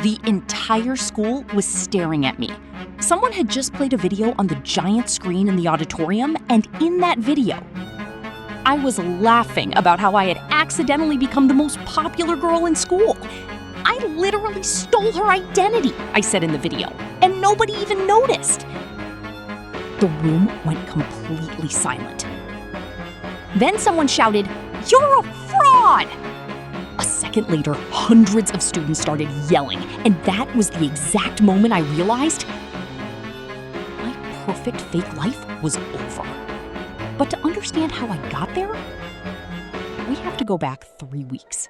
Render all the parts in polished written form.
The entire school was staring at me. Someone had just played a video on the giant screen in the auditorium, and in that video, I was laughing about how I had accidentally become the most popular girl in school. I literally stole her identity, I said in the video, and nobody even noticed. The room went completely silent. Then someone shouted, "You're a fraud!" A second later, hundreds of students started yelling, and that was the exact moment I realized my perfect fake life was over. But to understand how I got there, we have to go back 3 weeks.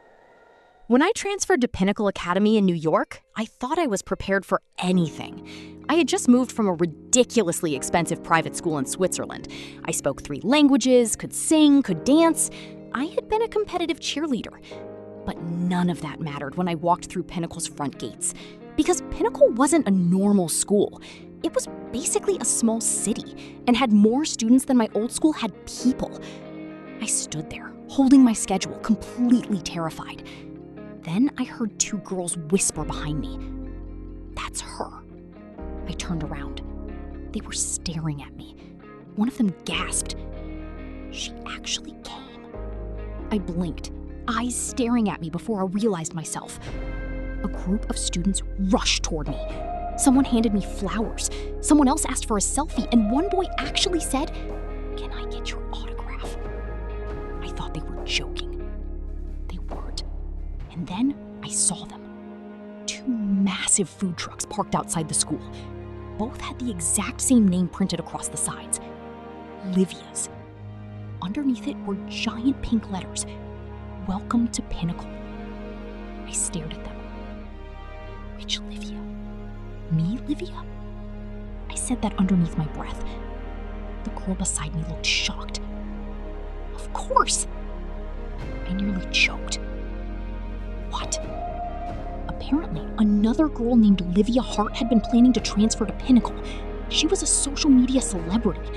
When I transferred to Pinnacle Academy in New York, I thought I was prepared for anything. I had just moved from a ridiculously expensive private school in Switzerland. I spoke 3 languages, could sing, could dance. I had been a competitive cheerleader. But none of that mattered when I walked through Pinnacle's front gates. Because Pinnacle wasn't a normal school. It was basically a small city and had more students than my old school had people. I stood there, holding my schedule, completely terrified. Then I heard 2 girls whisper behind me. "That's her." I turned around. They were staring at me. One of them gasped. She actually came. I blinked, eyes staring at me before I realized myself. A group of students rushed toward me. Someone handed me flowers. Someone else asked for a selfie, and one boy actually said, "Can I get your autograph?" I thought they were joking. They weren't. And then I saw them. 2 massive food trucks parked outside the school. Both had the exact same name printed across the sides. Livia's. Underneath it were giant pink letters. "Welcome to Pinnacle." I stared at them. Which Livia? Me, Livia? I said that underneath my breath. The girl beside me looked shocked. Of course! I nearly choked. What? Apparently, another girl named Livia Hart had been planning to transfer to Pinnacle. She was a social media celebrity.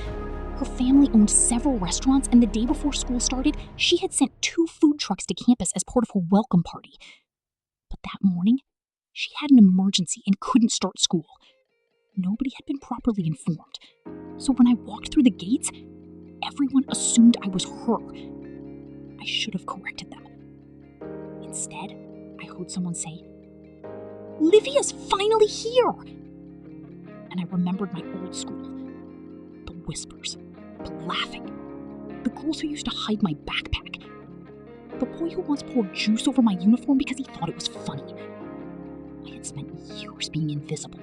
Her family owned several restaurants, and the day before school started, she had sent 2 food trucks to campus as part of her welcome party. But that morning, she had an emergency and couldn't start school. Nobody had been properly informed. So when I walked through the gates, everyone assumed I was her. I should have corrected them. Instead, I heard someone say, "Livia's finally here!" And I remembered my old school. The whispers, the laughing, the girls who used to hide my backpack, the boy who once poured juice over my uniform because he thought it was funny. I had spent years being invisible.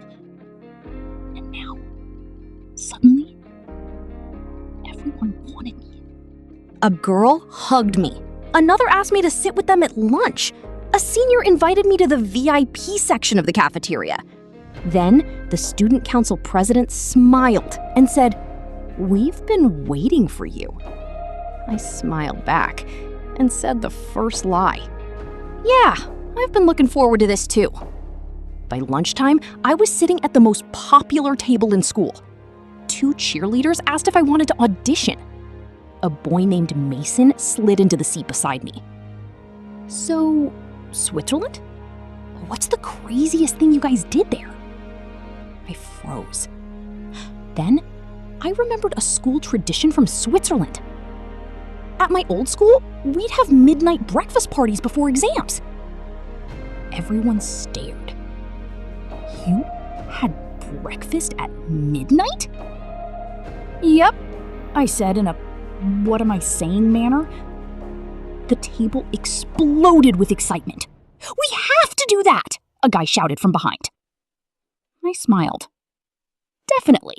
And now, suddenly, everyone wanted me. A girl hugged me. Another asked me to sit with them at lunch. A senior invited me to the VIP section of the cafeteria. Then, the student council president smiled and said, "We've been waiting for you." I smiled back and said the first lie. "Yeah, I've been looking forward to this too." By lunchtime, I was sitting at the most popular table in school. 2 cheerleaders asked if I wanted to audition. A boy named Mason slid into the seat beside me. "So, Switzerland? What's the craziest thing you guys did there?" I froze. Then, I remembered a school tradition from Switzerland. At my old school, we'd have midnight breakfast parties before exams. Everyone stared. "You had breakfast at midnight?" "Yep," I said in a "what am I saying" manner. The table exploded with excitement. "We have to do that!" a guy shouted from behind. I smiled. Definitely.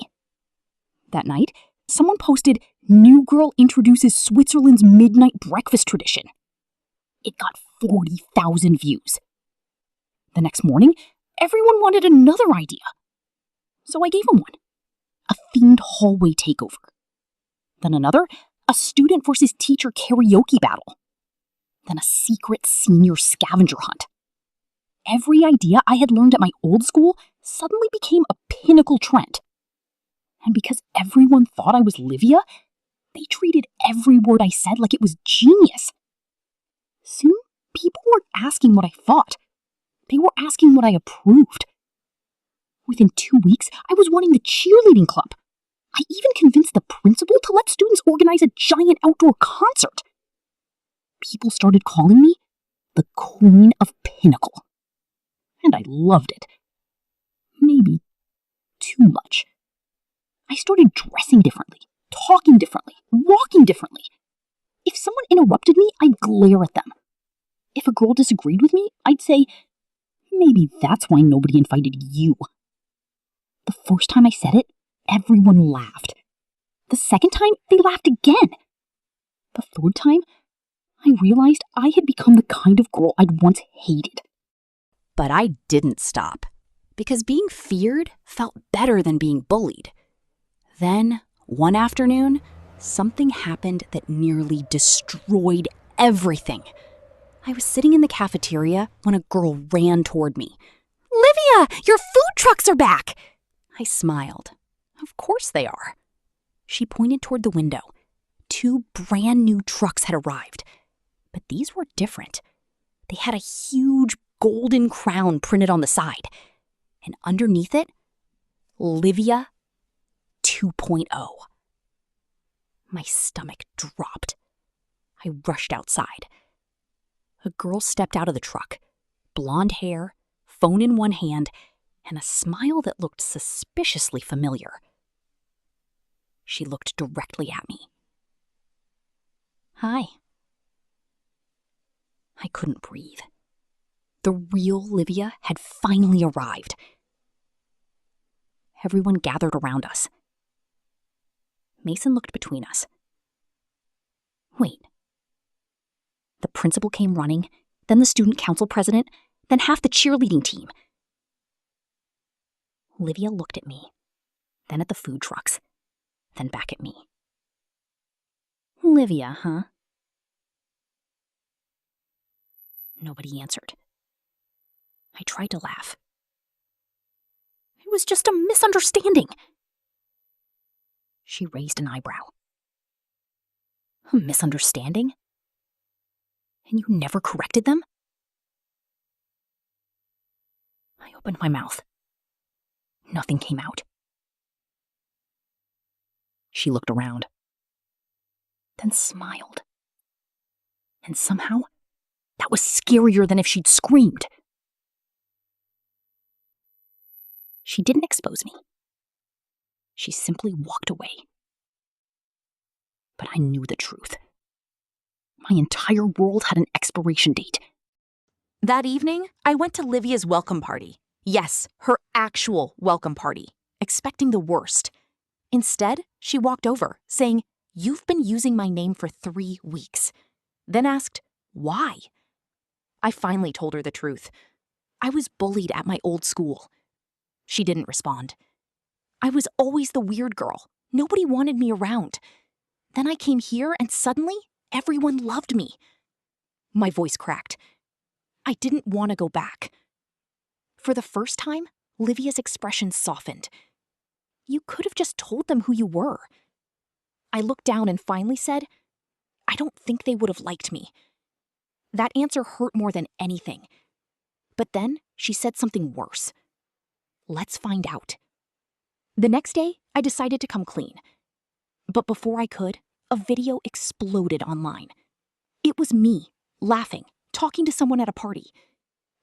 That night, someone posted, "New girl introduces Switzerland's midnight breakfast tradition." It got 40,000 views. The next morning, everyone wanted another idea. So I gave them one. A themed hallway takeover. Then another, a student versus teacher karaoke battle. Then a secret senior scavenger hunt. Every idea I had learned at my old school suddenly became a Pinnacle trend. And because everyone thought I was Livia, they treated every word I said like it was genius. Soon, people weren't asking what I thought. They were asking what I approved. Within 2 weeks, I was running the cheerleading club. I even convinced the principal to let students organize a giant outdoor concert. People started calling me the Queen of Pinnacle. And I loved it. Maybe too much. I started dressing differently, talking differently, walking differently. If someone interrupted me, I'd glare at them. If a girl disagreed with me, I'd say, maybe that's why nobody invited you. The first time I said it, everyone laughed. The second time, they laughed again. The third time, I realized I had become the kind of girl I'd once hated. But I didn't stop, because being feared felt better than being bullied. Then, one afternoon, something happened that nearly destroyed everything. I was sitting in the cafeteria when a girl ran toward me. "Livia, your food trucks are back!" I smiled. Of course they are. She pointed toward the window. 2 brand new trucks had arrived. But these were different. They had a huge golden crown printed on the side. And underneath it, Livia 2.0. My stomach dropped. I rushed outside. A girl stepped out of the truck. Blonde hair, phone in one hand, and a smile that looked suspiciously familiar. She looked directly at me. "Hi." I couldn't breathe. The real Livia had finally arrived. Everyone gathered around us. Mason looked between us. Wait. The principal came running, then the student council president, then half the cheerleading team. Livia looked at me, then at the food trucks, then back at me. "Livia, huh?" Nobody answered. I tried to laugh. It was just a misunderstanding. She raised an eyebrow. "A misunderstanding? And you never corrected them?" I opened my mouth. Nothing came out. She looked around, then smiled. And somehow, that was scarier than if she'd screamed. She didn't expose me. She simply walked away. But I knew the truth. My entire world had an expiration date. That evening, I went to Livia's welcome party. Yes, her actual welcome party, expecting the worst. Instead, she walked over, saying, "You've been using my name for 3 weeks." Then asked, "Why?" I finally told her the truth. I was bullied at my old school. She didn't respond. I was always the weird girl. Nobody wanted me around. Then I came here and suddenly, everyone loved me. My voice cracked. I didn't want to go back. For the first time, Livia's expression softened. "You could have just told them who you were." I looked down and finally said, "I don't think they would have liked me." That answer hurt more than anything. But then she said something worse. "Let's find out." The next day, I decided to come clean. But before I could, a video exploded online. It was me, laughing, talking to someone at a party.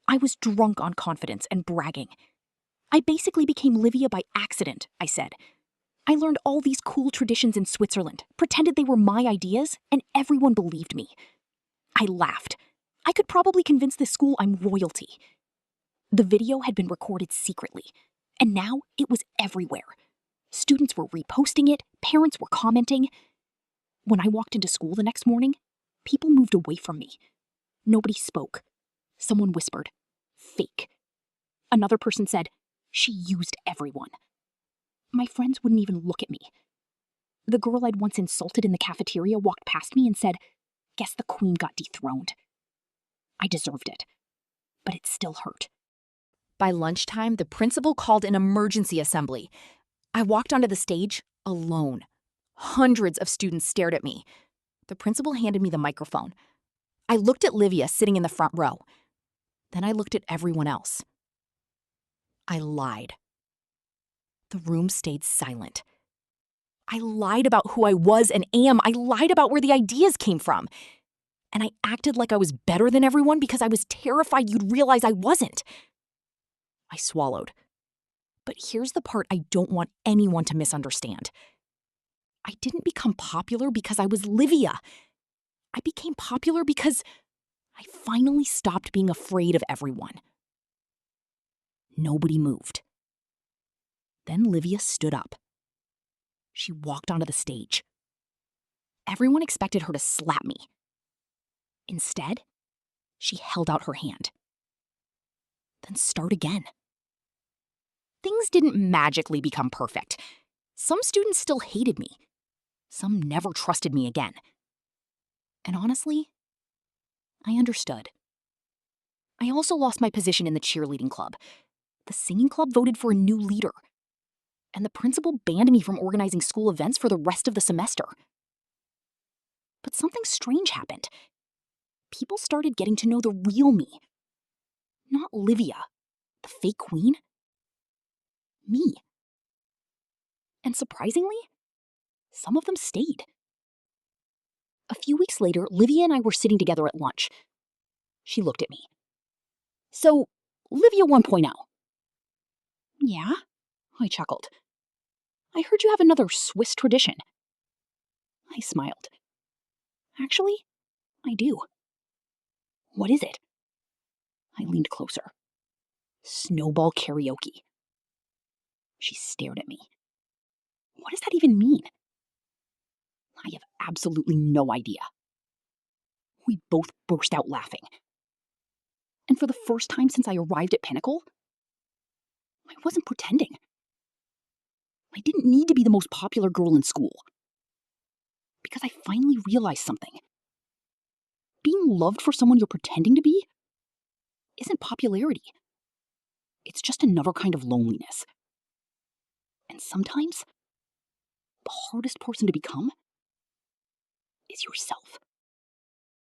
I was drunk on confidence and bragging. I basically became Livia by accident, I said. I learned all these cool traditions in Switzerland, pretended they were my ideas, and everyone believed me. I laughed. I could probably convince this school I'm royalty. The video had been recorded secretly, and now it was everywhere. Students were reposting it, parents were commenting. When I walked into school the next morning, people moved away from me. Nobody spoke. Someone whispered, "Fake." Another person said, "She used everyone." My friends wouldn't even look at me. The girl I'd once insulted in the cafeteria walked past me and said, "Guess the queen got dethroned." I deserved it, but it still hurt. By lunchtime, the principal called an emergency assembly. I walked onto the stage alone. Hundreds of students stared at me. The principal handed me the microphone. I looked at Livia sitting in the front row. Then I looked at everyone else. I lied. The room stayed silent. I lied about who I was and am. I lied about where the ideas came from. And I acted like I was better than everyone because I was terrified you'd realize I wasn't. I swallowed. But here's the part I don't want anyone to misunderstand. I didn't become popular because I was Livia. I became popular because I finally stopped being afraid of everyone. Nobody moved. Then Livia stood up. She walked onto the stage. Everyone expected her to slap me. Instead, she held out her hand. Then start again. Things didn't magically become perfect. Some students still hated me. Some never trusted me again. And honestly, I understood. I also lost my position in the cheerleading club. The singing club voted for a new leader. And the principal banned me from organizing school events for the rest of the semester. But something strange happened. People started getting to know the real me. Not Livia, the fake queen. Me. And surprisingly, some of them stayed. A few weeks later, Livia and I were sitting together at lunch. She looked at me. So, Livia 1.0. Yeah, I chuckled. I heard you have another Swiss tradition. I smiled. Actually, I do. What is it? I leaned closer. Snowball karaoke. She stared at me. What does that even mean? I have absolutely no idea. We both burst out laughing. And for the first time since I arrived at Pinnacle, I wasn't pretending. I didn't need to be the most popular girl in school. Because I finally realized something. Being loved for someone you're pretending to be isn't popularity. It's just another kind of loneliness. And sometimes, the hardest person to become is yourself.